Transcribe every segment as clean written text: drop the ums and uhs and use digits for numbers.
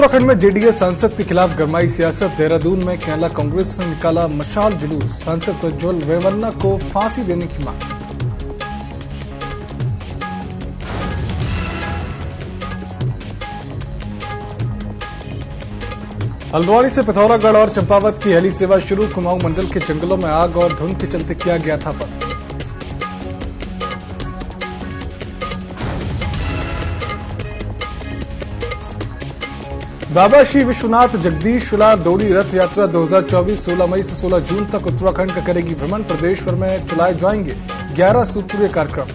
उत्तराखंड में जेडीएस सांसद के खिलाफ गरमाई सियासत। देहरादून में कैला कांग्रेस ने निकाला मशाल जुलूस। सांसद प्रज्वल रेवन्ना को फांसी देने की मांग। हल्द्वानी से पिथौरागढ़ और चंपावत की हेली सेवा शुरू। कुमाऊं मंडल के जंगलों में आग और धुंध के चलते किया गया था बंद। बाबा श्री विश्वनाथ जगदीशला डोली रथ यात्रा 2024 16 मई से 16 जून तक उत्तराखंड का करेगी भ्रमण। प्रदेश भर में चलाए जाएंगे 11 सूत्रीय कार्यक्रम।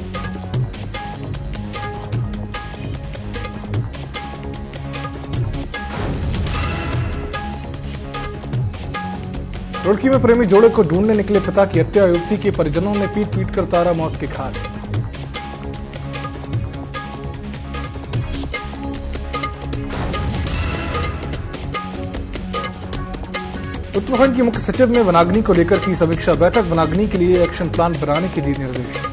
रुड़की में प्रेमी जोड़े को ढूंढने निकले पिता की हत्या। युवती के परिजनों ने पीट पीट कर उतारा मौत के घाट। उत्तराखंड के मुख्य सचिव ने वनाग्नि को लेकर की समीक्षा बैठक। वनाग्नि के लिए एक्शन प्लान बनाने के दिए निर्देश।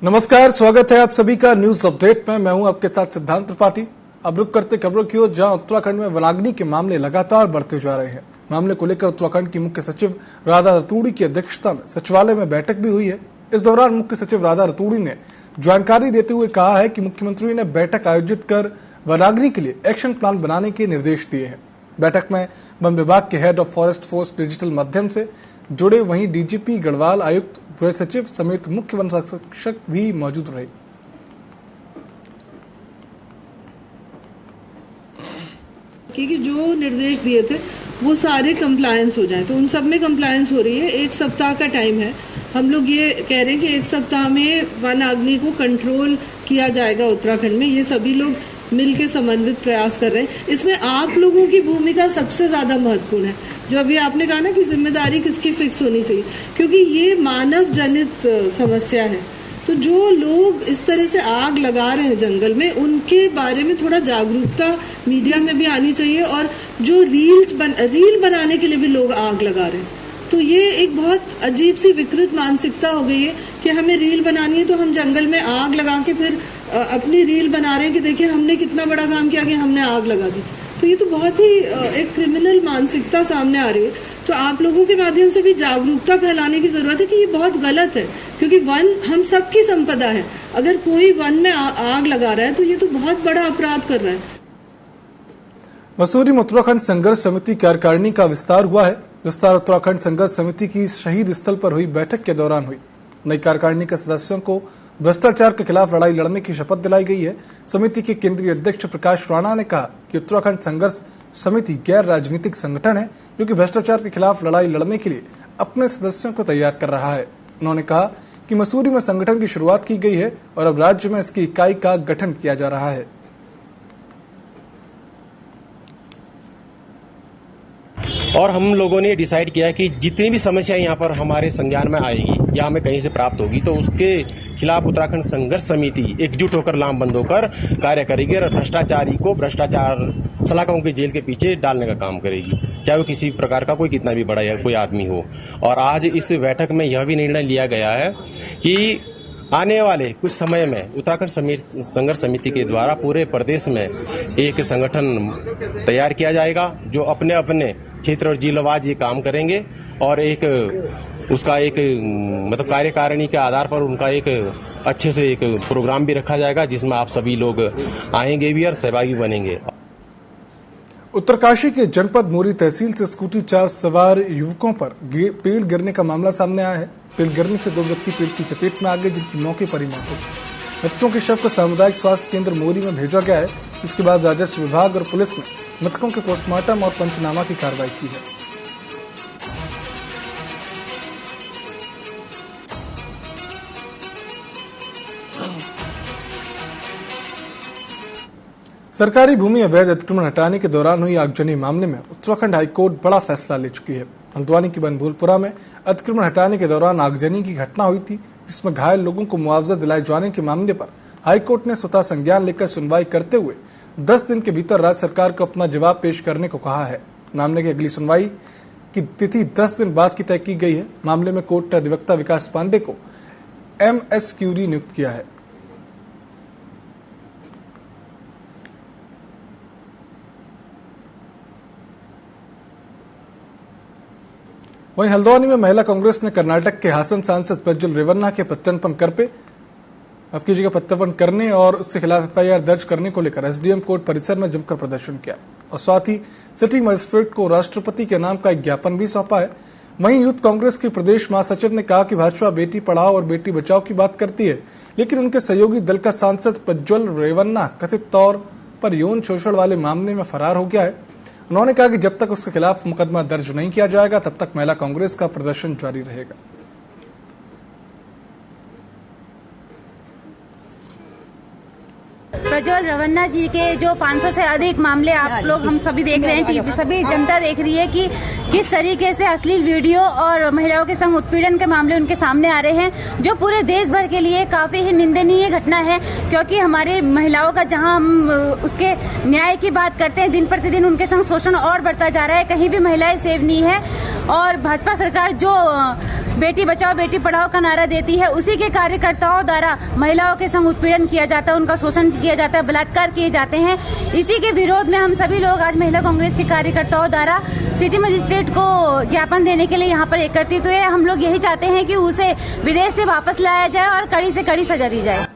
नमस्कार, स्वागत है आप सभी का न्यूज अपडेट में। मैं हूं आपके साथ सिद्धांत त्रिपाठी। अब रुक करते खबरों की ओर, जहां उत्तराखंड में वनाग्नि के मामले लगातार बढ़ते जा रहे हैं। मामले को लेकर उत्तराखंड की मुख्य सचिव राधा रतूड़ी की अध्यक्षता में सचिवालय में बैठक भी हुई है। इस दौरान मुख्य सचिव राधा रतूड़ी ने जानकारी देते हुए कहा है कि मुख्यमंत्री ने बैठक आयोजित कर वनाग्नि के लिए एक्शन प्लान बनाने के निर्देश दिए हैं। बैठक में वन विभाग के head of forest force digital माध्यम से जुड़े, वहीं डीजीपी गढ़वाल, आयुक्त, गृह सचिव समेत मुख्य वन संरक्षक भी मौजूद रहे। कि जो निर्देश दिए थे वो सारे कंप्लायंस हो जाए, तो उन सब में कंप्लायंस हो रही है। 1 सप्ताह का टाइम है। हम लोग ये कह रहे हैं कि 1 सप्ताह में वनाग्नि को कंट्रोल किया जाएगा उत्तराखंड में। ये सभी लोग मिलकर समन्वित प्रयास कर रहे हैं। इसमें आप लोगों की भूमिका सबसे ज्यादा महत्वपूर्ण है। जो अभी आपने कहा ना कि जिम्मेदारी किसकी फिक्स होनी चाहिए, क्योंकि ये मानव जनित समस्या है। तो जो लोग इस तरह से आग लगा रहे हैं जंगल में, उनके बारे में थोड़ा जागरूकता मीडिया में भी आनी चाहिए। और जो रील बनाने के लिए भी लोग आग लगा रहे हैं, तो ये एक बहुत अजीब सी विकृत मानसिकता हो गई है कि हमें रील बनानी है तो हम जंगल में आग लगा के फिर अपनी रील बना रहे हैं कि देखिए हमने कितना बड़ा काम किया कि हमने आग लगा दी। तो ये तो बहुत ही एक क्रिमिनल मानसिकता सामने आ रही है। तो आप लोगों के माध्यम से भी जागरूकता फैलाने की जरूरत है कि ये बहुत गलत है, क्योंकि वन हम सबकी संपदा है। अगर कोई वन में आग लगा रहा है तो ये तो बहुत बड़ा अपराध कर रहा है। मसूरी में उत्तराखंड संघर्ष समिति कार्यकारिणी का विस्तार हुआ है। विस्तार उत्तराखंड संघर्ष समिति की शहीद स्थल पर हुई बैठक के दौरान हुई। नई कार्यकारिणी के सदस्यों को भ्रष्टाचार के खिलाफ लड़ाई लड़ने की शपथ दिलाई गई है। समिति के केंद्रीय अध्यक्ष प्रकाश राणा ने कहा कि उत्तराखंड संघर्ष समिति गैर राजनीतिक संगठन है, जो कि भ्रष्टाचार के खिलाफ लड़ाई लड़ने के लिए अपने सदस्यों को तैयार कर रहा है। उन्होंने कहा कि मसूरी में संगठन की शुरुआत की गई है और अब राज्य में इसकी इकाई का गठन किया जा रहा है। और हम लोगों ने डिसाइड किया कि जितनी भी समस्या यहाँ पर हमारे संज्ञान में आएगी या हमें कहीं से प्राप्त होगी, तो उसके खिलाफ उत्तराखंड संघर्ष समिति एकजुट होकर लामबंद होकर कार्य करेगी और भ्रष्टाचारी को भ्रष्टाचार सलाखों की जेल के पीछे डालने का काम करेगी, चाहे वो किसी प्रकार का कोई कितना भी बड़ा या कोई आदमी हो। और आज इस बैठक में यह भी निर्णय लिया गया है कि आने वाले कुछ समय में उत्तराखंड संघर्ष समिति के द्वारा पूरे प्रदेश में एक संगठन तैयार किया जाएगा, जो अपने अपने क्षेत्र और जिलावार ये काम करेंगे और एक उसका एक मतलब कार्यकारिणी के आधार पर उनका एक अच्छे से एक प्रोग्राम भी रखा जाएगा, जिसमें आप सभी लोग आएंगे भी और सहभागी बनेंगे। उत्तरकाशी के जनपद मोरी तहसील से स्कूटी चार सवार युवकों पर पेड़ गिरने का मामला सामने आया है। पेड़ गिरने से 2 व्यक्ति पेड़ की चपेट में आ गए, जिनकी मौके पर ही मौत हो गई। मृतकों के शव को सामुदायिक स्वास्थ्य केंद्र मोरी में भेजा गया है। इसके बाद राजस्व विभाग और पुलिस ने मृतकों के पोस्टमार्टम और पंचनामा की कार्रवाई की है। सरकारी भूमि अवैध अतिक्रमण हटाने के दौरान हुई आगजनी मामले में उत्तराखंड हाईकोर्ट बड़ा फैसला ले चुकी है। हल्द्वानी की बनभूलपुरा में अतिक्रमण हटाने के दौरान आगजनी की घटना हुई थी, जिसमें घायल लोगों को मुआवजा दिलाए जाने के मामले पर हाईकोर्ट ने स्वतः संज्ञान लेकर सुनवाई करते हुए 10 दिन के भीतर राज्य सरकार को अपना जवाब पेश करने को कहा है। मामले की अगली सुनवाई की तिथि 10 दिन बाद की तय की गई है। मामले में कोर्ट ने अधिवक्ता विकास पांडे को MS क्यूरी नियुक्त किया है। वहीं हल्द्वानी में महिला कांग्रेस ने कर्नाटक के हासन सांसद प्रज्वल रेवन्ना के प्रत्यर्पण करने और उसके खिलाफ FIR दर्ज करने को लेकर SDM कोर्ट परिसर में जमकर प्रदर्शन किया और साथ ही सिटी मजिस्ट्रेट को राष्ट्रपति के नाम का एक ज्ञापन भी सौंपा है। वहीं यूथ कांग्रेस के प्रदेश महासचिव ने कहा कि भाजपा बेटी पढ़ाओ और बेटी बचाओ की बात करती है, लेकिन उनके सहयोगी दल का सांसद प्रज्वल रेवन्ना कथित तौर पर यौन शोषण वाले मामले में फरार हो गया है। उन्होंने कहा कि जब तक उसके खिलाफ मुकदमा दर्ज नहीं किया जाएगा तब तक महिला कांग्रेस का प्रदर्शन जारी रहेगा। प्रज्वल रेवन्ना जी के जो 500 से अधिक मामले आप लोग हम सभी देख रहे हैं, टीवी सभी जनता देख रही है कि किस तरीके से अश्लील वीडियो और महिलाओं के संग उत्पीड़न के मामले उनके सामने आ रहे हैं, जो पूरे देश भर के लिए काफी ही निंदनीय घटना है। क्योंकि हमारी महिलाओं का जहां हम उसके न्याय की बात करते हैं, दिन प्रतिदिन उनके संग शोषण और बढ़ता जा रहा है। कहीं भी महिलाएं सेव नहीं है और भाजपा सरकार जो बेटी बचाओ बेटी पढ़ाओ का नारा देती है, उसी के कार्यकर्ताओं द्वारा महिलाओं के संग उत्पीड़न किया जाता है, उनका शोषण किया जाता है, बलात्कार किए जाते हैं। इसी के विरोध में हम सभी लोग आज महिला कांग्रेस के कार्यकर्ताओं द्वारा सिटी मजिस्ट्रेट को ज्ञापन देने के लिए यहाँ पर एकत्रित हुए। हम लोग यही चाहते हैं कि उसे विदेश से वापस लाया जाए और कड़ी से कड़ी सजा दी जाए।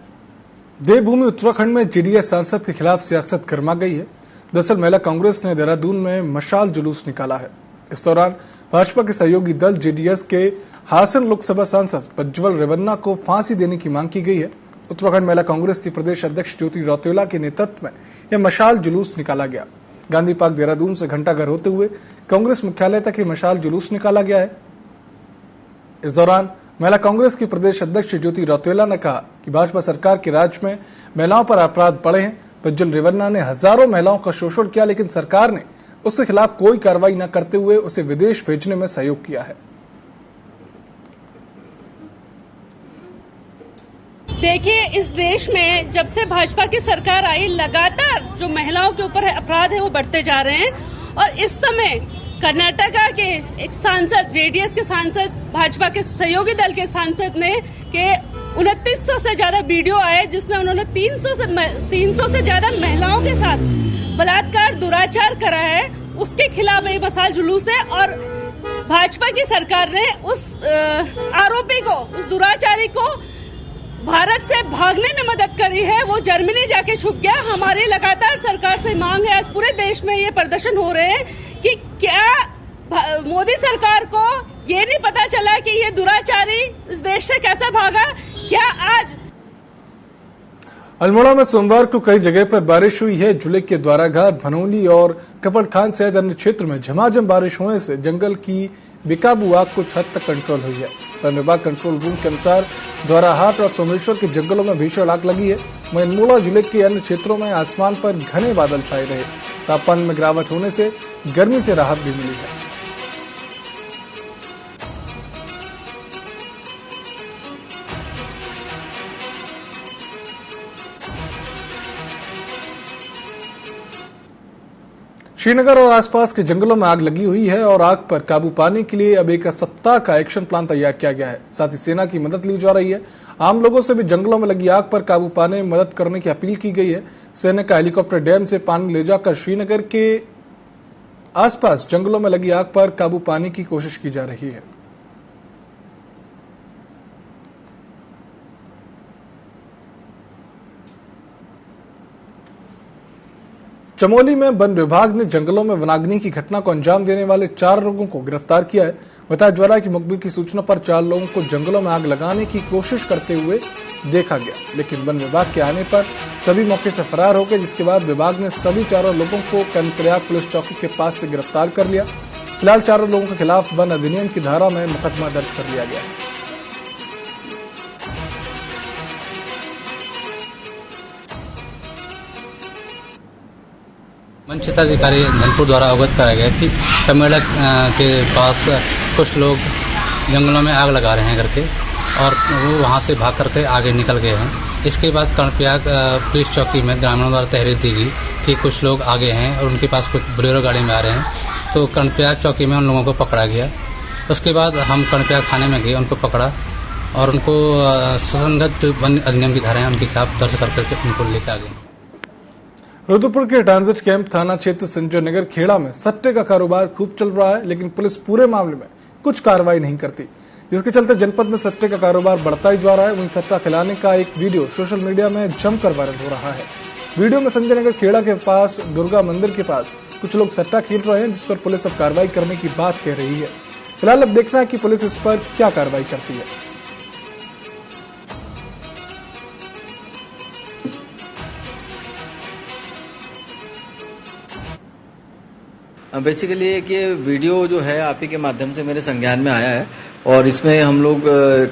देवभूमि उत्तराखंड में JDS सांसद के खिलाफ सियासत गर्मा गई है। दरअसल महिला कांग्रेस ने देहरादून में मशाल जुलूस निकाला है। इस दौरान भाजपा के सहयोगी दल JDS के हासन लोकसभा सांसद प्रज्वल रेवन्ना को फांसी देने की मांग की गई है। उत्तराखंड महिला कांग्रेस की प्रदेश अध्यक्ष ज्योति रौतेला के नेतृत्व में यह मशाल जुलूस निकाला गया। गांधी पार्क देहरादून से घंटाघर होते हुए कांग्रेस मुख्यालय तक ये मशाल जुलूस निकाला गया है। इस दौरान महिला कांग्रेस की प्रदेश अध्यक्ष ज्योति रौतेला ने कहा कि भाजपा सरकार के राज में महिलाओं पर अपराध बढ़े हैं। प्रज्वल रेवन्ना ने हजारों महिलाओं का शोषण किया, लेकिन सरकार ने उसके खिलाफ कोई कार्रवाई न करते हुए उसे विदेश भेजने में सहयोग किया है। देखिए, इस देश में जब से भाजपा की सरकार आई, लगातार जो महिलाओं के ऊपर अपराध है वो बढ़ते जा रहे हैं। और इस समय कर्नाटका के एक सांसद, JDS के सांसद, भाजपा के सहयोगी दल के सांसद ने के 2900 से ज्यादा वीडियो आए, जिसमें उन्होंने 300 से ज्यादा महिलाओं के साथ बलात्कार, दुराचार करा है। उसके खिलाफ एक मशाल जुलूस है और भाजपा की सरकार ने उस आरोपी को, उस दुराचारी को भारत से भागने में मदद करी है। वो जर्मनी जाके छुप गया। हमारी लगातार सरकार से मांग है, आज पूरे देश में ये प्रदर्शन हो रहे हैं कि क्या मोदी सरकार को ये नहीं पता चला कि ये दुराचारी इस देश से कैसे भागा। क्या आज अल्मोड़ा में सोमवार को कई जगह पर बारिश हुई है। जिले के द्वाराघाट, भनोली और कपड़खान सहित अन्य क्षेत्र में झमाझम बारिश होने से जंगल की बेकाबू आग कुछ हद तक कंट्रोल हुई है। वन विभाग कंट्रोल रूम के अनुसार द्वाराहाट और सोमेश्वर के जंगलों में भीषण आग लगी है। वहीं अल्मोड़ा जिले के अन्य क्षेत्रों में आसमान पर घने बादल छाए रहे। तापमान में गिरावट होने से गर्मी से राहत भी मिली है। श्रीनगर और आसपास के जंगलों में आग लगी हुई है और आग पर काबू पाने के लिए अब 1 सप्ताह का एक्शन प्लान तैयार किया गया है। साथ ही सेना की मदद ली जा रही है। आम लोगों से भी जंगलों में लगी आग पर काबू पाने में मदद करने की अपील की गई है। सेना का हेलीकॉप्टर डैम से पानी ले जाकर श्रीनगर के आसपास जंगलों में लगी आग पर काबू पाने की कोशिश की जा रही है। चमोली में वन विभाग ने जंगलों में वनाग्नि की घटना को अंजाम देने वाले 4 लोगों को गिरफ्तार किया है। बताया जा रहा है कि मुखबिर की सूचना पर 4 लोगों को जंगलों में आग लगाने की कोशिश करते हुए देखा गया, लेकिन वन विभाग के आने पर सभी मौके से फरार हो गए, जिसके बाद विभाग ने सभी 4 लोगों को कर्णप्रयाग पुलिस चौकी के पास से गिरफ्तार कर लिया। फिलहाल 4 लोगों के खिलाफ वन अधिनियम की धारा में मुकदमा दर्ज कर लिया गया है। वन क्षेत्र अधिकारी धनपुर द्वारा अवगत कराया गया कि कमेड़ा के पास कुछ लोग जंगलों में आग लगा रहे हैं करके, और वो वहाँ से भाग करके आगे निकल गए हैं। इसके बाद कर्णप्रयाग पुलिस चौकी में ग्रामीणों द्वारा तहरीर दी गई कि कुछ लोग आगे हैं और उनके पास कुछ बोलेरो गाड़ी में आ रहे हैं, तो कर्णप्रयाग चौकी में उन लोगों को पकड़ा गया। उसके बाद हम कर्णप्रयाग थाने में गए, उनको पकड़ा और उनको सुसंगत जो वन अधिनियम की धाराएं उनके खिलाफ दर्ज करके उनको लेकर आ गए। रुद्रपुर के ट्रांजिट कैंप थाना क्षेत्र संजय नगर खेड़ा में सट्टे का कारोबार खूब चल रहा है, लेकिन पुलिस पूरे मामले में कुछ कार्रवाई नहीं करती, जिसके चलते जनपद में सट्टे का कारोबार बढ़ता ही जा रहा है। वहीं सट्टा खिलाने का एक वीडियो सोशल मीडिया में जमकर वायरल हो रहा है। वीडियो में संजय नगर खेड़ा के पास दुर्गा मंदिर के पास कुछ लोग सट्टा खेल रहे हैं, जिस पर पुलिस अब कार्रवाई करने की बात कह रही है। फिलहाल अब देखना है कि पुलिस इस पर क्या कार्रवाई करती है। बेसिकली एक ये वीडियो जो है आप ही के माध्यम से मेरे संज्ञान में आया है और इसमें हम लोग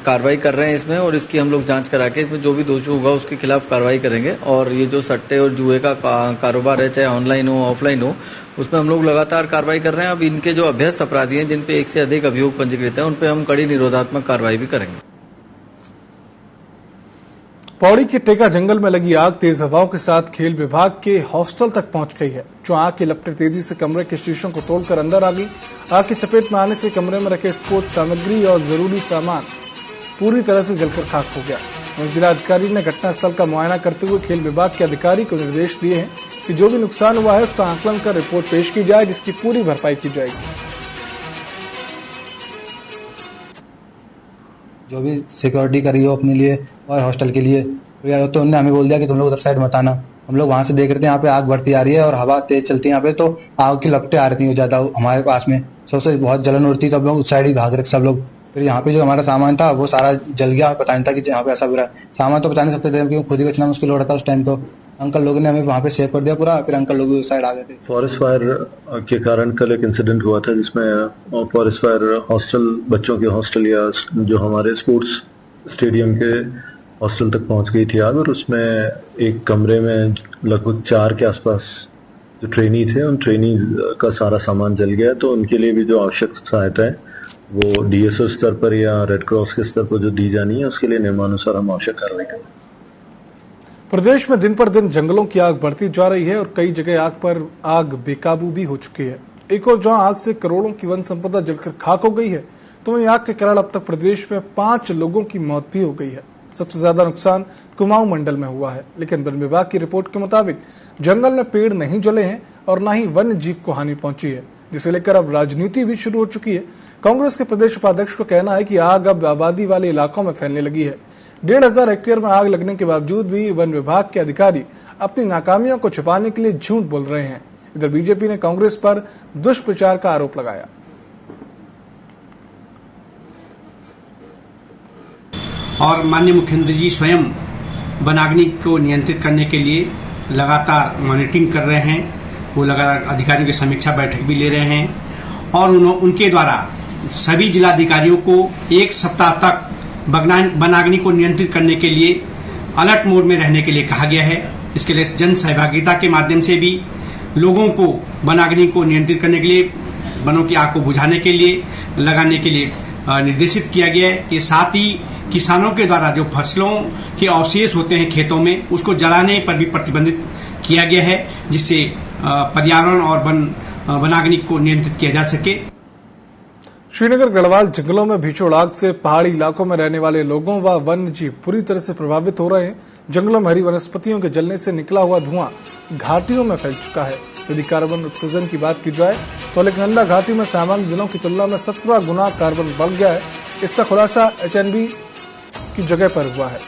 कार्रवाई कर रहे हैं इसमें, और इसकी हम लोग जांच करा के इसमें जो भी दोषी होगा उसके खिलाफ कार्रवाई करेंगे। और ये जो सट्टे और जुए का कारोबार है, चाहे ऑनलाइन हो ऑफलाइन हो, उसमें हम लोग लगातार कार्रवाई कर रहे हैं। अब इनके जो अभ्यस्त अपराधी हैं, जिन पे एक से अधिक अभियोग पंजीकृत है, उन पे हम कड़ी निरोधात्मक कार्रवाई भी करेंगे। पौड़ी के टेका जंगल में लगी आग तेज हवाओं के साथ खेल विभाग के हॉस्टल तक पहुंच गई है, जो आग की लपटें तेजी से कमरे के शीशों को तोड़कर अंदर आ गई। आग की चपेट में आने से कमरे में रखे स्फोट सामग्री और जरूरी सामान पूरी तरह से जलकर खाक हो गया। जिलाधिकारी ने घटनास्थल का मुआयना करते हुए खेल विभाग के अधिकारी को निर्देश दिए हैं कि जो भी नुकसान हुआ है उसका आकलन कर रिपोर्ट पेश की जाए, जिसकी पूरी भरपाई की जाएगी। जो भी सिक्योरिटी करी हो अपने लिए और हॉस्टल के लिए, तो उन्होंने हमें बोल दिया कि तुम लोग उधर साइड मत आना। हम लोग वहां से देख रहे थे, यहाँ पे आग बढ़ती आ रही है और हवा तेज चलती है यहाँ पे, तो आग की लपटें आ रही थी ज्यादा हमारे पास में, सबसे बहुत जलन उड़ती, तो हम लोग उस साइड ही भाग रहे सब लोग। फिर यहाँ पे जो हमारा सामान था वो सारा जल गया, पता नहीं था कि यहाँ पे ऐसा बुरा सामान तो बचा नहीं सकते थे, क्योंकि खुद ही बचना मुश्किल हो रहा था उस टाइम। तो अंकल लोगों ने हमें वहाँ पे सेव कर दिया पूरा, फिर अंकल लोग साइड आ गए थे। फॉरेस्ट फायर के कारण कल एक इंसिडेंट हुआ था, जिसमें फॉरेस्ट फायर हॉस्टल, बच्चों के हॉस्टल या जो हमारे स्पोर्ट्स स्टेडियम के हॉस्टल तक पहुंच गई थी आग, और उसमें एक कमरे में लगभग 4 के आसपास जो ट्रेनी थे, उन ट्रेनी का सारा सामान जल गया। तो उनके लिए भी जो आवश्यक सहायता है वो डीएसओ स्तर पर या रेड क्रॉस के स्तर पर जो दी जानी है, उसके लिए नियमानुसार हम आवश्यक कार्रवाई करेंगे। प्रदेश में दिन पर दिन जंगलों की आग बढ़ती जा रही है और कई जगह आग पर आग बेकाबू भी हो चुकी है। एक और जहां आग से करोड़ों की वन संपदा जलकर खाक हो गई है, तो वहीं आग के कारण अब तक प्रदेश में 5 लोगों की मौत भी हो गई है। सबसे ज्यादा नुकसान कुमाऊं मंडल में हुआ है, लेकिन वन विभाग की रिपोर्ट के मुताबिक जंगल में पेड़ नहीं जले हैं और न ही वन्य जीव को हानि पहुंची है, जिसे लेकर अब राजनीति भी शुरू हो चुकी है। कांग्रेस के प्रदेश उपाध्यक्ष का कहना है कि आग अब आबादी वाले इलाकों में फैलने लगी है। 1,500 हेक्टेयर में आग लगने के बावजूद भी वन विभाग के अधिकारी अपनी नाकामियों को छुपाने के लिए झूठ बोल रहे हैं। इधर बीजेपी ने कांग्रेस पर दुष्प्रचार का आरोप लगाया। और माननीय मुख्यमंत्री जी स्वयं वनाग्नि को नियंत्रित करने के लिए लगातार मॉनिटरिंग कर रहे हैं। वो लगातार अधिकारियों की समीक्षा बैठक भी ले रहे हैं और उनके द्वारा सभी जिलाधिकारियों को 1 सप्ताह तक वनाग्नि को नियंत्रित करने के लिए अलर्ट मोड में रहने के लिए कहा गया है। इसके लिए जन सहभागिता के माध्यम से भी लोगों को वनाग्नि को नियंत्रित करने के लिए, वनों की आग को बुझाने के लिए, लगाने के लिए निर्देशित किया गया है। कि साथ ही किसानों के द्वारा जो फसलों के अवशेष होते हैं खेतों में, उसको जलाने पर भी प्रतिबंधित किया गया है, जिससे पर्यावरण और वनाग्नि को नियंत्रित किया जा सके। श्रीनगर गढ़वाल जंगलों में भीषण आग से पहाड़ी इलाकों में रहने वाले लोगों व वन्य जीव पूरी तरह से प्रभावित हो रहे हैं। जंगलों में हरी वनस्पतियों के जलने से निकला हुआ धुआं घाटियों में फैल चुका है। यदि कार्बन उत्सर्जन की बात की जाए तो अलकनंदा घाटी में सामान्य दिनों की तुलना में 17 गुना कार्बन बढ़ गया है। इसका खुलासा HNB की जगह पर हुआ है।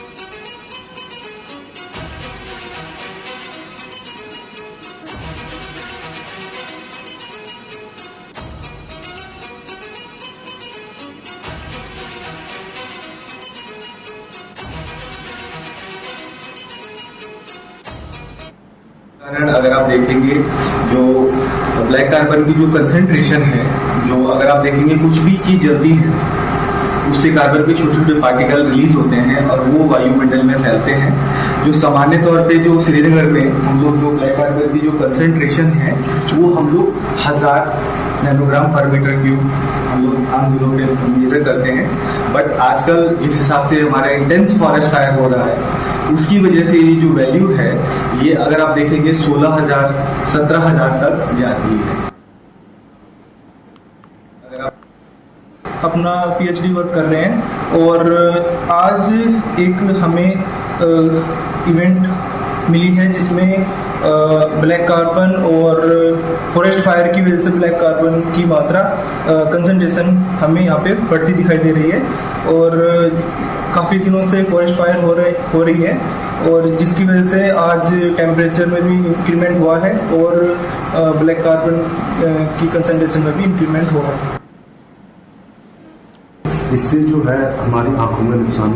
अगर आप देखेंगे जो ब्लैक कार्बन की जो कंसेंट्रेशन है, जो अगर आप देखेंगे कुछ भी चीज जलती है उससे कार्बन के छोटे छोटे पार्टिकल रिलीज होते हैं और वो वायुमंडल में फैलते हैं। जो सामान्य तौर पे जो श्रीनगर में हम लोग जो ब्लैक कार्बन की जो कंसंट्रेशन है वो हम लोग 1000 नैनोग्राम पर मीटर क्यूब हम लोग आम दिनों में मेजर करते हैं। बट आजकल जिस हिसाब से हमारा इंटेंस फॉरेस्ट फायर हो रहा है उसकी वजह से ये जो वैल्यू है ये अगर आप देखेंगे 16,000 17,000 तक जाती है। अपना पीएचडी वर्क कर रहे हैं और आज एक हमें इवेंट मिली है जिसमें ब्लैक कार्बन और फॉरेस्ट फायर की वजह से ब्लैक कार्बन की मात्रा कंसंट्रेशन हमें यहाँ पे बढ़ती दिखाई दे रही है और काफ़ी दिनों से फॉरेस्ट फायर हो रही है और जिसकी वजह से आज टेम्परेचर में भी इंक्रीमेंट हुआ है और ब्लैक कार्बन की कंसंट्रेशन में भी इंक्रीमेंट हुआ है। इससे जो है हमारी आंखों में नुकसान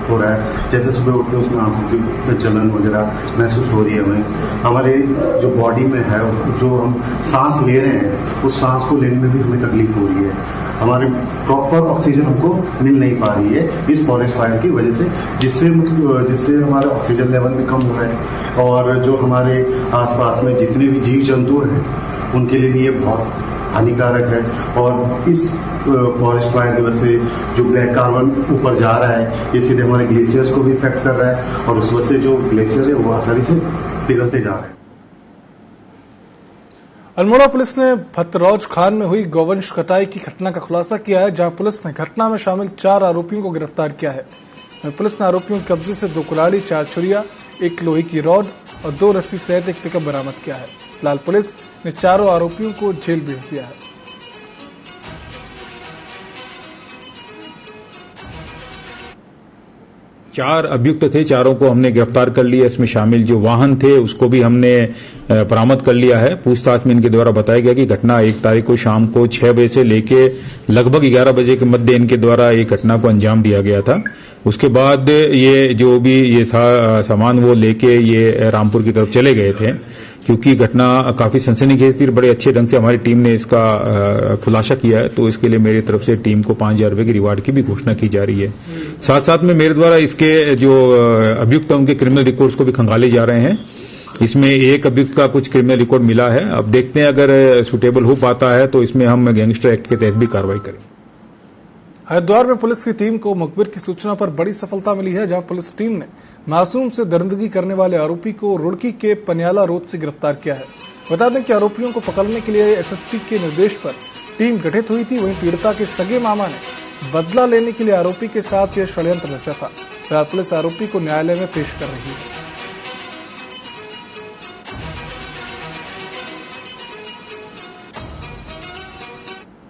हो रहा है। जैसे सुबह उठते उसमें आंखों की जलन वगैरह महसूस हो रही है हमें। हमारे जो बॉडी में है जो हम सांस ले रहे हैं उस सांस को लेने में भी हमें तकलीफ हो रही है। हमारे प्रॉपर ऑक्सीजन हमको मिल नहीं पा रही है इस फॉरेस्ट फायर की वजह से, जिससे हमारा ऑक्सीजन लेवल भी कम हो रहा है और जो हमारे आसपास में जितने भी जीव जंतु हैं उनके लिए भी ये बहुत हानिकारक है। और इस फॉरेस्ट फायर की वजह से जो ब्लैक कार्बन ऊपर जा रहा है ये सीधे हमारे ग्लेशियर्स को भी इफेक्ट कर रहा है और उस वजह से जो ग्लेशियर है वो आसानी से पिघलते जा रहे हैं। अल्मोड़ा पुलिस ने भतरौज खान में हुई गौवंश कटाई की घटना का खुलासा किया है, जहां पुलिस ने घटना में शामिल 4 आरोपियों को गिरफ्तार किया है। पुलिस ने आरोपियों के कब्जे से 2 कुल्हाड़ी, 4 छुरिया, 1 लोहे की रॉड और 2 रस्सी सहित एक पिकअप बरामद किया है। फिलहाल पुलिस ने चारों आरोपियों को जेल भेज दिया है। चार अभियुक्त थे, चारों को हमने गिरफ्तार कर लिया। इसमें शामिल जो वाहन थे उसको भी हमने बरामद कर लिया है। पूछताछ में इनके द्वारा बताया गया कि घटना 1 तारीख को शाम को 6 बजे से लेके लगभग 11 बजे के मध्य इनके द्वारा ये घटना को अंजाम दिया गया था। उसके बाद ये जो भी ये था सामान वो लेके ये रामपुर की तरफ चले गए थे। क्योंकि घटना काफी सनसनीखेज थी, बड़े अच्छे ढंग से हमारी टीम ने इसका खुलासा किया है, तो इसके लिए मेरी तरफ से टीम को 5,000 रुपए की रिवार्ड की भी घोषणा की जा रही है। साथ साथ में मेरे द्वारा इसके जो अभियुक्त हैं उनके क्रिमिनल रिकॉर्ड्स को भी खंगाले जा रहे हैं। इसमें एक अभियुक्त का कुछ क्रिमिनल रिकॉर्ड मिला है। अब देखते हैं अगर सुटेबल हो पाता है तो इसमें हम गैंगस्टर एक्ट के तहत भी कार्रवाई करें। हरिद्वार में पुलिस की टीम को मुखबिर की सूचना पर बड़ी सफलता मिली है, जहां पुलिस टीम ने मासूम से दरिंदगी करने वाले आरोपी को रुड़की के पनियाला रोड से गिरफ्तार किया है। बता दें कि आरोपियों को पकड़ने के लिए एसएसपी के निर्देश पर टीम गठित हुई थी। वहीं पीड़िता के सगे मामा ने बदला लेने के लिए आरोपी के साथ यह षड्यंत्र रचा था। फिलहाल पुलिस आरोपी को न्यायालय में पेश कर रही है।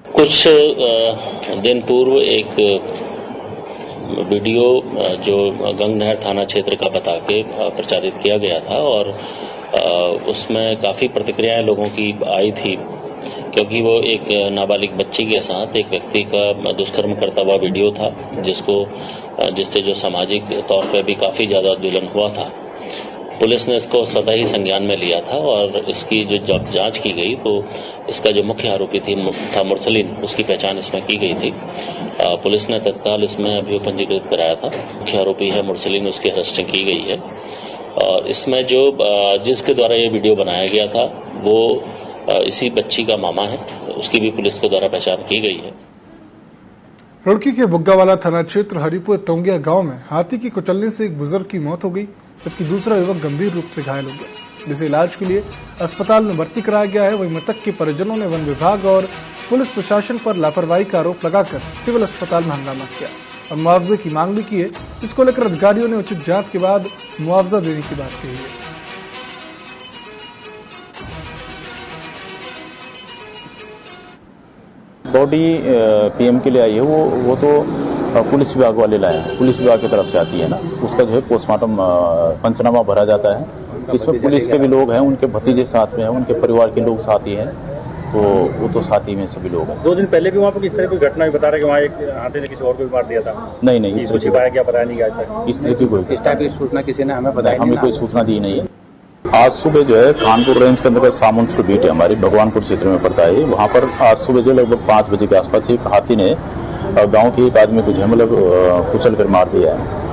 कुछ दिन पूर्व एक वीडियो जो गंगनहर थाना क्षेत्र का बता के प्रचारित किया गया था और उसमें काफ़ी प्रतिक्रियाएं लोगों की आई थी, क्योंकि वो एक नाबालिग बच्ची के साथ एक व्यक्ति का दुष्कर्म करता हुआ वीडियो था, जिससे जो सामाजिक तौर पर भी काफ़ी ज़्यादा आंदोलन हुआ था। पुलिस ने इसको स्वतः ही संज्ञान में लिया था और इसकी जो जब जांच की गई तो इसका जो मुख्य आरोपी था मुरसलीन, उसकी पहचान इसमें की गई थी। पुलिस ने तत्काल इसमें अभियोग पंजीकृत कराया था। मुख्य आरोपी है मुरसलीन, उसकी अरेस्टिंग की गई है और इसमें जो जिसके द्वारा ये वीडियो बनाया गया था वो इसी बच्ची का मामा है, उसकी भी पुलिस के द्वारा पहचान की गई है। रुड़की के बुग्गावाला थाना क्षेत्र हरिपुर टोंगिया गांव में हाथी की कुचलने से एक बुजुर्ग की मौत हो गई, जबकि दूसरा युवक गंभीर रूप से घायल हो गया, जिसे इलाज के लिए अस्पताल में भर्ती कराया गया है। वहीं मृतक के परिजनों ने वन विभाग और पुलिस प्रशासन पर लापरवाही का आरोप लगाकर सिविल अस्पताल में हंगामा किया और मुआवजे की मांग भी की है, जिसको लेकर अधिकारियों ने उचित जांच के बाद मुआवजा देने की बात कही है। बॉडी पीएम के लिए आई है, वो तो पुलिस विभाग वाले लाए हैं, पुलिस विभाग की तरफ से आती है ना, उसका जो है पोस्टमार्टम पंचनामा भरा जाता है। इसमें पुलिस के भी लोग हैं, उनके भतीजे साथ में हैं, उनके परिवार के लोग साथी हैं, तो वो तो साथी में सभी लोग हैं। 2 दिन पहले भी वहाँ पर किस तरह की घटना बता रहे कि वहाँ एक हाथी ने किसी और को भी मार दिया था? नहीं, इस तरह छिपाया क्या बताया नहीं गया? इस तरह की कोई सूचना किसी ने हमें बताया? हमें कोई सूचना दी नहीं है। आज सुबह जो है खानपुर रेंज के अंदर सामुंसर बीट है हमारी, भगवानपुर क्षेत्र में पड़ता है। वहाँ पर आज सुबह जो लगभग 5 बजे के आसपास एक हाथी ने गांव के एक आदमी को जो है मतलब कुचल कर मार दिया है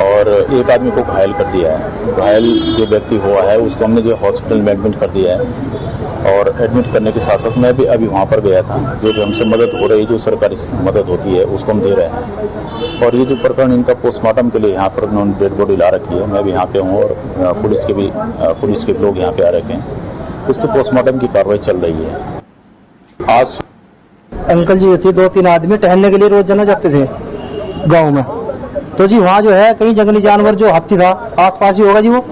और एक आदमी को घायल कर दिया है। घायल जो व्यक्ति हुआ है उसको हमने जो हॉस्पिटल में एडमिट कर दिया है और एडमिट करने के साथ साथ मैं भी अभी वहाँ पर गया था। जो भी हमसे मदद हो रही, जो सरकारी मदद होती है उसको हम दे रहे हैं। और ये जो प्रकरण इनका पोस्टमार्टम के लिए यहाँ पर उन्होंने डेड बॉडी ला रखी है, मैं भी यहाँ पे हूँ और पुलिस के लोग यहाँ पे आ रखे हैं। उसके पोस्टमार्टम की कार्रवाई चल रही है। आज अंकल जी थे 2-3 आदमी टहलने के लिए रोजाना जाते थे गाँव में, तो जी वहाँ जो है कहीं जंगली जानवर जो हाथी था आसपास ही होगा जी, वो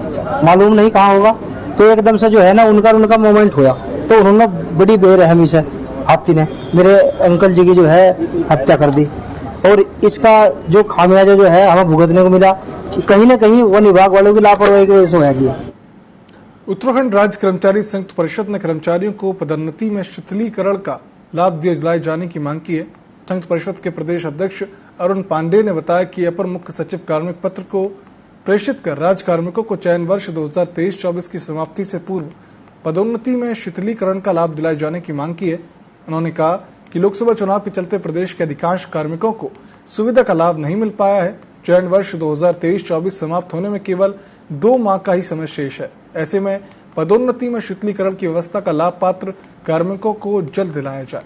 मालूम नहीं कहाँ होगा, तो एकदम से जो है ना उनका मोमेंट हुआ, तो उन्होंने बड़ी बेरहमी से हाथी ने मेरे अंकल जी की जो है हत्या कर दी। और इसका जो खामियाजा जो है हमें भुगतने को मिला कहीं न कहीं वन विभाग वालों की लापरवाही की वजह से हुआ जी। उत्तराखंड राज्य कर्मचारी संयुक्त परिषद ने कर्मचारियों को पदोन्नति में शिथिलीकरण का लाभ दिलाए जाने की मांग की है। संयुक्त परिषद के प्रदेश अध्यक्ष अरुण पांडे ने बताया कि अपर मुख्य सचिव कार्मिक पत्र को प्रेषित कर राज्य कार्मिकों को चयन वर्ष 2023-24 की समाप्ति से पूर्व पदोन्नति में शिथिलीकरण का लाभ दिलाए जाने की मांग की है। उन्होंने कहा कि लोकसभा चुनाव के चलते प्रदेश के अधिकांश कार्मिकों को सुविधा का लाभ नहीं मिल पाया है। चयन वर्ष 2023-24 समाप्त होने में केवल 2 माह का ही समय शेष है। ऐसे में पदोन्नति में शिथिलीकरण की व्यवस्था का लाभ पात्र कार्मिकों को जल्द दिलाया जाए।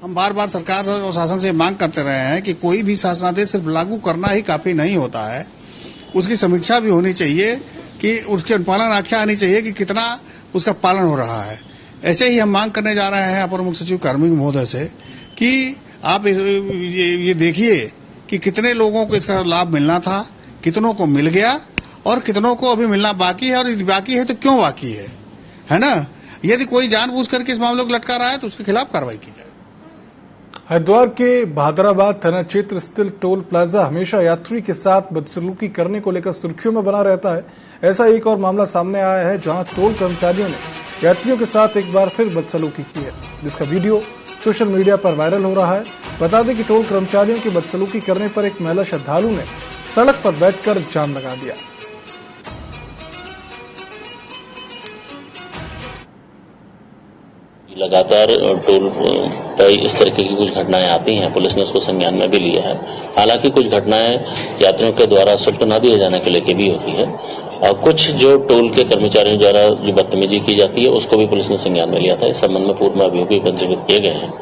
हम बार बार सरकार और शासन से मांग करते रहे हैं कि कोई भी शासनादेश सिर्फ लागू करना ही काफी नहीं होता है, उसकी समीक्षा भी होनी चाहिए कि उसके अनुपालन आख्या आनी चाहिए कि कितना उसका पालन हो रहा है। ऐसे ही हम मांग करने जा रहे हैं अपर मुख्य सचिव कार्मिक महोदय से कि आप ये देखिए कि कितने लोगों को इसका लाभ मिलना था, कितनों को मिल गया और कितनों को अभी मिलना बाकी है, और बाकी है तो क्यों बाकी है ना। यदि कोई जानबूझ करके इस मामले को लटका रहा है तो उसके खिलाफ कार्रवाई की जाए। हरिद्वार के बहादुराबाद थाना क्षेत्र स्थित टोल प्लाजा हमेशा यात्री के साथ बदसलूकी करने को लेकर सुर्खियों में बना रहता है। ऐसा एक और मामला सामने आया है जहां टोल कर्मचारियों ने यात्रियों के साथ एक बार फिर बदसलूकी की है, जिसका वीडियो सोशल मीडिया पर वायरल हो रहा है। बता दें कि टोल कर्मचारियों की बदसलूकी करने पर एक महिला श्रद्धालु ने सड़क पर बैठकर जाम लगा दिया। लगातार टोल पर इस तरीके की कुछ घटनाएं आती हैं, पुलिस ने उसको संज्ञान में भी लिया है। हालांकि कुछ घटनाएं यात्रियों के द्वारा शुल्क न दिए जाने के लेके भी होती है, और कुछ जो टोल के कर्मचारियों द्वारा जो बदतमीजी की जाती है उसको भी पुलिस ने संज्ञान में लिया था। इस संबंध में पूर्व में अभियोग भी पंजीकृत किए गए हैं।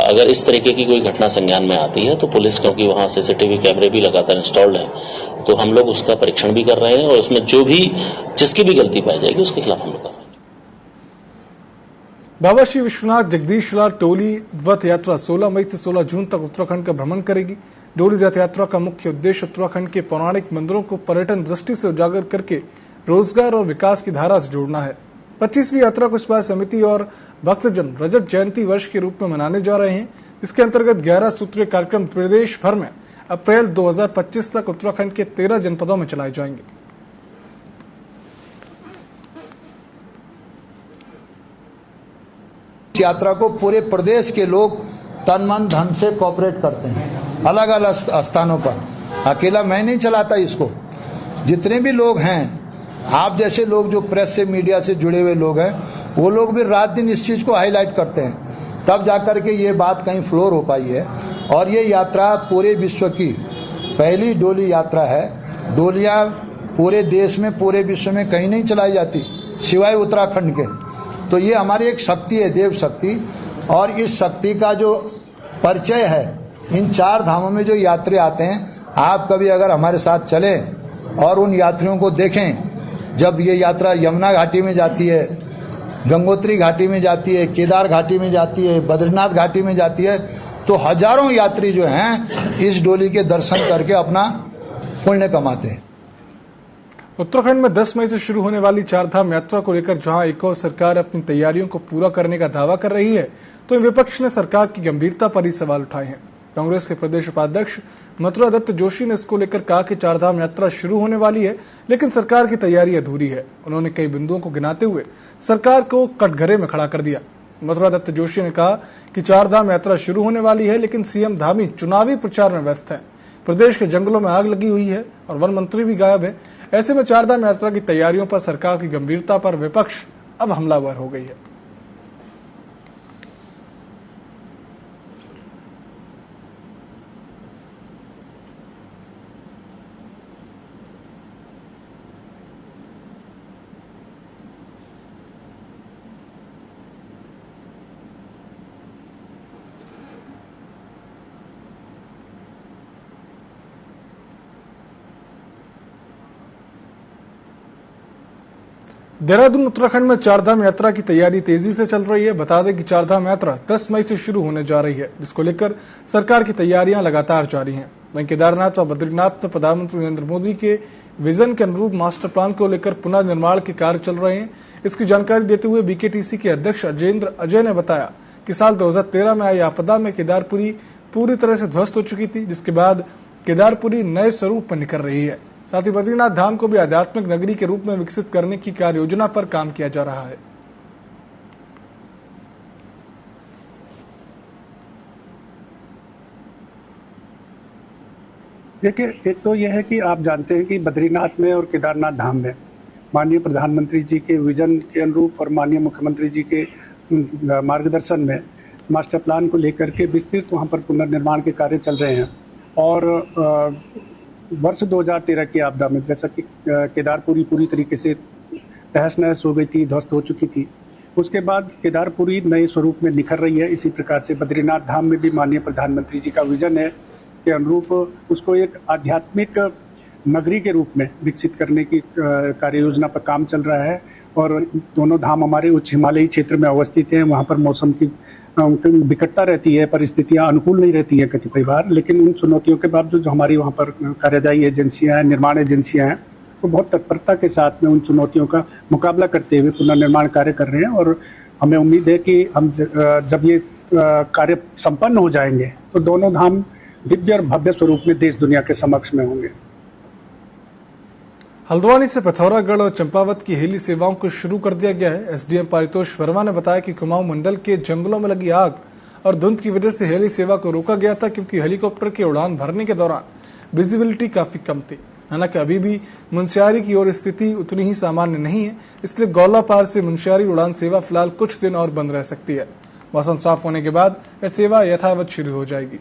अगर इस तरीके की कोई घटना संज्ञान में आती है तो पुलिस, क्योंकि वहां सीसीटीवी कैमरे भी लगातार इंस्टॉल्ड है, तो हम लोग उसका परीक्षण भी कर रहे हैं और उसमें जिसकी भी गलती पाई जाएगी उसके खिलाफ हम लोग बाबा श्री विश्वनाथ जगदीशलाल टोली रथ यात्रा 16 मई से 16 जून तक उत्तराखंड का भ्रमण करेगी। डोली रथ यात्रा का मुख्य उद्देश्य उत्तराखंड के पौराणिक मंदिरों को पर्यटन दृष्टि से उजागर करके रोजगार और विकास की धारा से जोड़ना है। 25वीं यात्रा को इस बार समिति और भक्तजन रजत जयंती वर्ष के रूप में मनाने जा रहे हैं। इसके अंतर्गत 11 सूत्रीय कार्यक्रम प्रदेश भर में अप्रैल 2025 तक उत्तराखंड के 13 जनपदों में चलाए जाएंगे। यात्रा को पूरे प्रदेश के लोग तन मन धन से कोऑपरेट करते हैं, अलग अलग स्थानों पर। अकेला मैं नहीं चलाता इसको, जितने भी लोग हैं, आप जैसे लोग जो प्रेस से मीडिया से जुड़े हुए लोग हैं, वो लोग भी रात दिन इस चीज को हाईलाइट करते हैं, तब जाकर के ये बात कहीं फ्लोर हो पाई है। और ये यात्रा पूरे विश्व की पहली डोली यात्रा है। डोलियां पूरे देश में, पूरे विश्व में कहीं नहीं चलाई जाती सिवाय उत्तराखंड के। तो ये हमारी एक शक्ति है, देव शक्ति, और इस शक्ति का जो परिचय है इन 4 धामों में जो यात्री आते हैं। आप कभी अगर हमारे साथ चलें और उन यात्रियों को देखें, जब ये यात्रा यमुना घाटी में जाती है, गंगोत्री घाटी में जाती है, केदार घाटी में जाती है, बद्रीनाथ घाटी में जाती है, तो हजारों यात्री जो हैं इस डोली के दर्शन करके अपना पुण्य कमाते हैं। उत्तराखंड में 10 मई से शुरू होने वाली 4 धाम यात्रा को लेकर जहां एक और सरकार अपनी तैयारियों को पूरा करने का दावा कर रही है, तो विपक्ष ने सरकार की गंभीरता पर ही सवाल उठाए हैं। कांग्रेस के प्रदेश उपाध्यक्ष मथुरा दत्त जोशी ने इसको लेकर कहा कि 4 धाम यात्रा शुरू होने वाली है, लेकिन सरकार की तैयारी अधूरी है। उन्होंने कई बिंदुओं को गिनाते हुए सरकार को कटघरे में खड़ा कर दिया। मथुरा दत्त जोशी ने कहा कि 4 धाम यात्रा शुरू होने वाली है, लेकिन सीएम धामी चुनावी प्रचार में व्यस्त है। प्रदेश के जंगलों में आग लगी हुई है और वन मंत्री भी गायब है। ऐसे में चारधाम यात्रा की तैयारियों पर सरकार की गंभीरता पर विपक्ष अब हमलावर हो गई है। देहरादून उत्तराखंड में चारधाम यात्रा की तैयारी तेजी से चल रही है। बता दें कि चारधाम यात्रा 10 मई से शुरू होने जा रही है, जिसको लेकर सरकार की तैयारियां लगातार जारी हैं। वहीं केदारनाथ और बद्रीनाथ में प्रधानमंत्री नरेंद्र मोदी के विजन के अनुरूप मास्टर प्लान को लेकर पुनः निर्माण के कार्य चल रहे हैं। इसकी जानकारी देते हुए बीकेटीसी के अध्यक्ष अजेंद्र अजय ने बताया कि साल 2013 में आई आपदा में केदारपुरी पूरी तरह से ध्वस्त हो चुकी थी, जिसके बाद केदारपुरी नए स्वरूप में निकल रही है। साथ ही बद्रीनाथ धाम को भी आध्यात्मिक नगरी के रूप में विकसित करने की कार्य योजना पर काम किया जा रहा है। देखिए, एक तो यह है कि आप जानते हैं कि बद्रीनाथ में और केदारनाथ धाम में माननीय प्रधानमंत्री जी के विजन के अनुरूप और माननीय मुख्यमंत्री जी के मार्गदर्शन में मास्टर प्लान को लेकर के विस्तृत वहां पर पुनर्निर्माण के कार्य चल रहे हैं। और वर्ष 2013 की आपदा में जैसा कि केदारपुरी पूरी तरीके से तहस नहस हो गई थी, ध्वस्त हो चुकी थी, उसके बाद केदारपुरी नए स्वरूप में निखर रही है। इसी प्रकार से बद्रीनाथ धाम में भी माननीय प्रधानमंत्री जी का विजन है के अनुरूप उसको एक आध्यात्मिक नगरी के रूप में विकसित करने की कार्य योजना पर काम चल रहा है। और दोनों धाम हमारे उच्च हिमालयी क्षेत्र में अवस्थित हैं। वहाँ पर मौसम की विकटता रहती है, परिस्थितियां अनुकूल नहीं रहती है कतिपय बार, लेकिन उन चुनौतियों के बावजूद जो हमारी वहाँ पर कार्यदायी एजेंसियां हैं, निर्माण एजेंसियां हैं, वो बहुत तत्परता के साथ में उन चुनौतियों का मुकाबला करते हुए पुनर्निर्माण कार्य कर रहे हैं। और हमें उम्मीद है कि हम जब ये कार्य संपन्न हो जाएंगे तो दोनों धाम दिव्य और भव्य स्वरूप में देश दुनिया के समक्ष में होंगे। हल्द्वानी से पिथौरागढ़ और चंपावत की हेली सेवाओं को शुरू कर दिया गया है। एसडीएम पारितोष वर्मा ने बताया कि कुमाऊं मंडल के जंगलों में लगी आग और धुंध की वजह से हेली सेवा को रोका गया था, क्योंकि हेलीकॉप्टर की उड़ान भरने के दौरान विजिबिलिटी काफी कम थी। हालांकि अभी भी मुंशियारी की ओर स्थिति उतनी ही सामान्य नहीं है, इसलिए गौला पार से मुंशियारी उड़ान सेवा फिलहाल कुछ दिन और बंद रह सकती है। मौसम साफ होने के बाद यह सेवा यथावत शुरू हो जाएगी।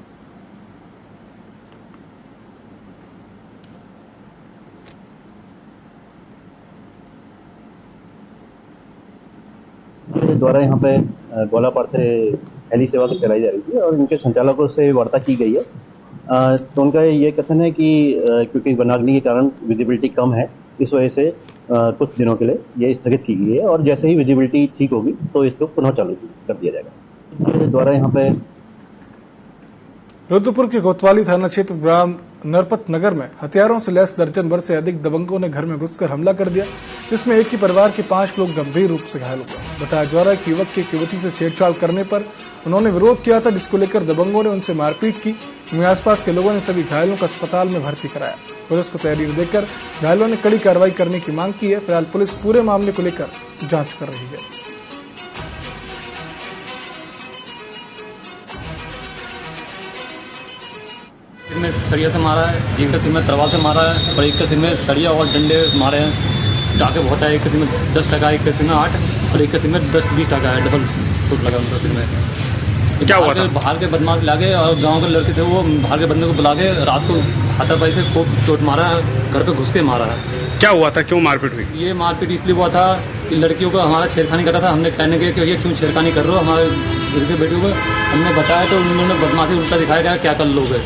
द्वारा यहाँ पे गोलापार से हेली सेवा चलाई जा रही थी और इनके संचालकों से वार्ता की गई है। तो उनका ये कथन है कि क्योंकि वनाग्नि के कारण विजिबिलिटी कम है, इस वजह से कुछ दिनों के लिए ये स्थगित की गई है और जैसे ही विजिबिलिटी ठीक होगी तो इसको पुनः चालू कर दिया जाएगा। द्वारा यहाँ पे रुद्रपुर के कोतवाली थाना क्षेत्र ग्राम नरपत नगर में हथियारों से लैस दर्जन भर से अधिक दबंगों ने घर में घुसकर हमला कर दिया, जिसमें एक ही परिवार के 5 लोग गंभीर रूप से घायल हो गए। बताया जा रहा है कि युवक के युवती से छेड़छाड़ करने पर उन्होंने विरोध किया था, जिसको लेकर दबंगों ने उनसे मारपीट की। वहीं आसपास के लोगों ने सभी घायलों को अस्पताल में भर्ती कराया। पुलिस को तहरीर देकर घायलों ने कड़ी कार्रवाई करने की मांग की है। फिलहाल पुलिस पूरे मामले को लेकर जाँच कर रही है। में सरिया से मारा है, एक का सिर में तलवार से मारा है और एक का सिर में सरिया और डंडे मारे हैं। टाके बहुत है, एक का सिर में 10 टका, एक का सिर में 8 और एक का सिर में 10-20 टका है। डबल शूट लगा उनका सिर में। क्या हुआ था? बाहर के बदमाश लागे और गांव के लड़के थे, वो बाहर के बंदे को बुला के रात को हाथापाई से खूब चोट मारा है, घर पे घुस के मारा है। क्या हुआ था, क्यों मारपीट हुई? ये मारपीट इसलिए हुआ था कि लड़कियों को हमारा छेड़खानी कर रहा था। हमने कहने के कि ये क्यों छेड़खानी कर रहे हो हमारे घर के बेटियों को, हमने बताया तो उन्होंने बदमाशी उल्टा दिखाया गया क्या कर लोगे।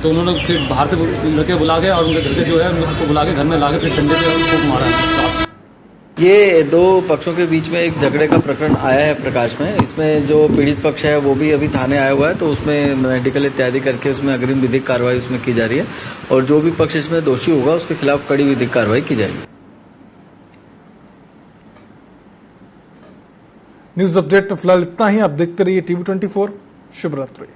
तो उन्होंने फिर बाहर से लड़के बुला के और उनके घर के जो है उन सबको बुला के घर में ला के फिर डंडे से खूब मारा। ये दो पक्षों के बीच में एक झगड़े का प्रकरण आया है प्रकाश में। इसमें जो पीड़ित पक्ष है वो भी अभी थाने आया हुआ है, तो उसमें मेडिकल इत्यादि करके उसमें अग्रिम विधिक कार्रवाई उसमें की जा रही है और जो भी पक्ष इसमें दोषी होगा उसके खिलाफ कड़ी विधिक कार्रवाई की जाएगी। न्यूज अपडेट में फिलहाल इतना ही। आप देखते रहिए TV24। शुभ रात्रि।